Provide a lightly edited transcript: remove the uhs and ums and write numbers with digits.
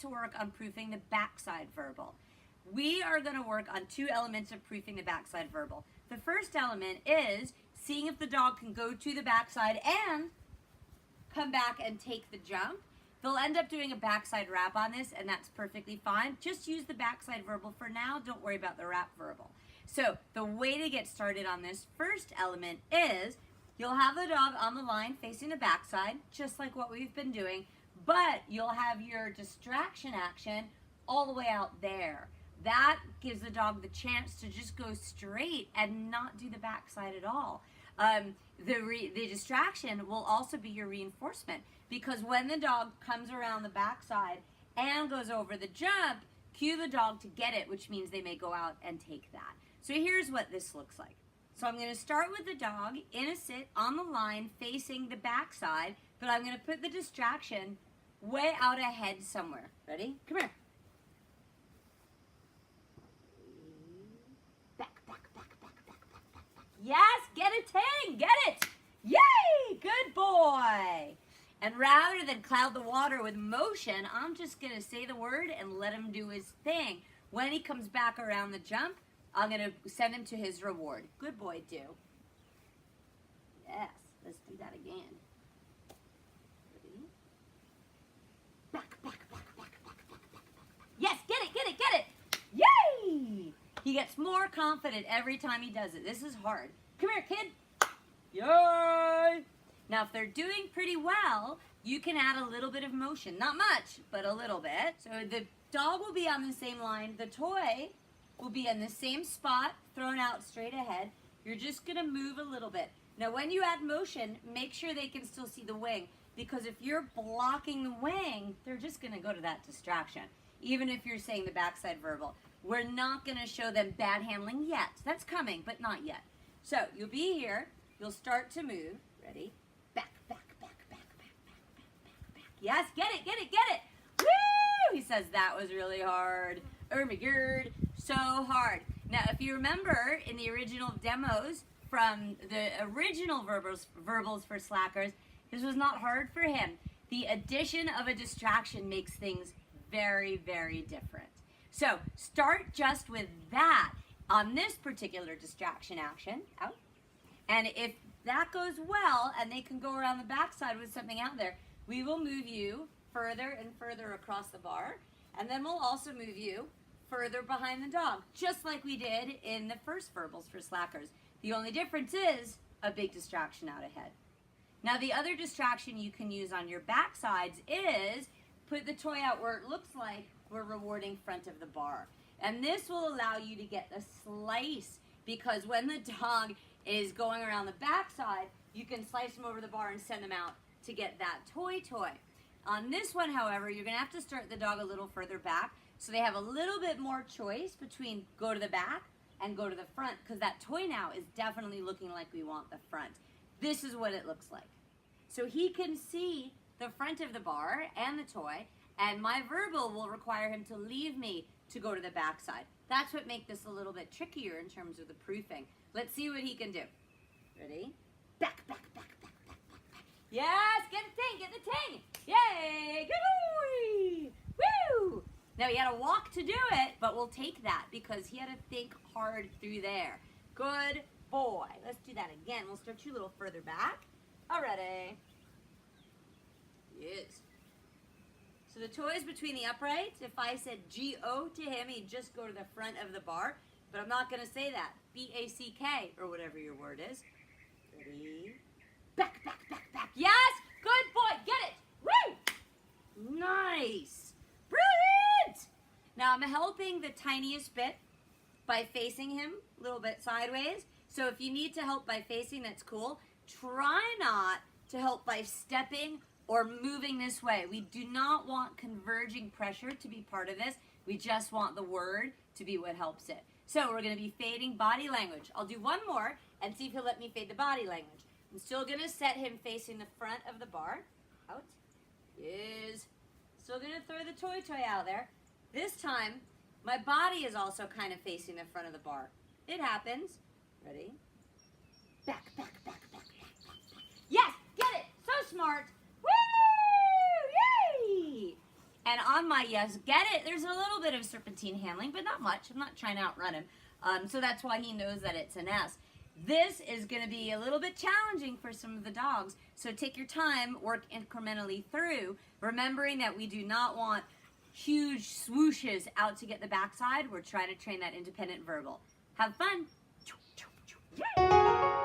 to work on proofing the backside verbal. We are going to work on 2 elements of proofing the backside verbal. The first element is seeing if the dog can go to the backside and come back and take the jump. They'll end up doing a backside rap on this, and that's perfectly fine. Just use the backside verbal for now. Don't worry about the rap verbal. So the way to get started on this first element is you'll have the dog on the line facing the backside, just like what we've been doing, but you'll have your distraction action all the way out there. That gives the dog the chance to just go straight and not do the backside at all. The distraction will also be your reinforcement, because when the dog comes around the backside and goes over the jump, cue the dog to get it, which means they may go out and take that. So here's what this looks like. So I'm going to start with the dog in a sit on the line facing the backside, but I'm going to put the distraction way out ahead somewhere. Ready? Come here. Yes, get a ting, get it. Yay, good boy. And rather than cloud the water with motion, I'm just going to say the word and let him do his thing. When he comes back around the jump, I'm going to send him to his reward. Good boy, do. Yes, let's do that again. Ready? Back. Yes, get it. Yay! He gets more confident every time he does it. This is hard. Come here, kid. Yay! Now, if they're doing pretty well, you can add a little bit of motion. Not much, but a little bit. So the dog will be on the same line. The toy will be in the same spot, thrown out straight ahead. You're just going to move a little bit. Now, when you add motion, make sure they can still see the wing, because if you're blocking the wing, they're just going to go to that distraction, even if you're saying the backside verbal. We're not going to show them bad handling yet. That's coming, but not yet. So you'll be here. You'll start to move. Ready? Back. Yes, get it. Woo! He says that was really hard. Oh my God, so hard. Now, if you remember in the original demos from the original verbals for slackers, this was not hard for him. The addition of a distraction makes things very, very different. So start just with that on this particular distraction action. Out. And if that goes well and they can go around the backside with something out there, we will move you further and further across the bar. And then we'll also move you further behind the dog, just like we did in the first verbals for slackers. The only difference is a big distraction out ahead. Now, the other distraction you can use on your backsides is put the toy out where it looks like we're rewarding front of the bar. And this will allow you to get the slice, because when the dog is going around the backside, you can slice them over the bar and send them out to get that toy. On this one, however, you're going to have to start the dog a little further back, so they have a little bit more choice between go to the back and go to the front, because that toy now is definitely looking like we want the front. This is what it looks like. So he can see the front of the bar and the toy, and my verbal will require him to leave me to go to the back side. That's what makes this a little bit trickier in terms of the proofing. Let's see what he can do. Ready? Back. Yes, get the ting. Yay, good boy. Woo! Now he had to walk to do it, but we'll take that because he had to think hard through there. Good boy. Let's do that again. We'll start you a little further back. Alrighty. Yes. So the toy is between the uprights. If I said G-O to him, he'd just go to the front of the bar. But I'm not going to say that. B-A-C-K, or whatever your word is. Ready? Back. Yes! Good boy! Get it! Woo! Nice! Brilliant! Now I'm helping the tiniest bit by facing him a little bit sideways. So if you need to help by facing, that's cool. Try not to help by stepping or moving this way. We do not want converging pressure to be part of this. We just want the word to be what helps it. So we're going to be fading body language. I'll do one more and see if he'll let me fade the body language. I'm still going to set him facing the front of the bar. Out. Is. Still going to throw the toy out there. This time, my body is also kind of facing the front of the bar. It happens. Ready? Back. Yes, get it. So smart. Woo! Yay! And on my yes, get it, there's a little bit of serpentine handling, but not much. I'm not trying to outrun him. So that's why he knows that it's an S. This is going to be a little bit challenging for some of the dogs. So take your time, work incrementally through, remembering that we do not want huge swooshes out to get the backside. We're trying to train that independent verbal. Have fun. Yay!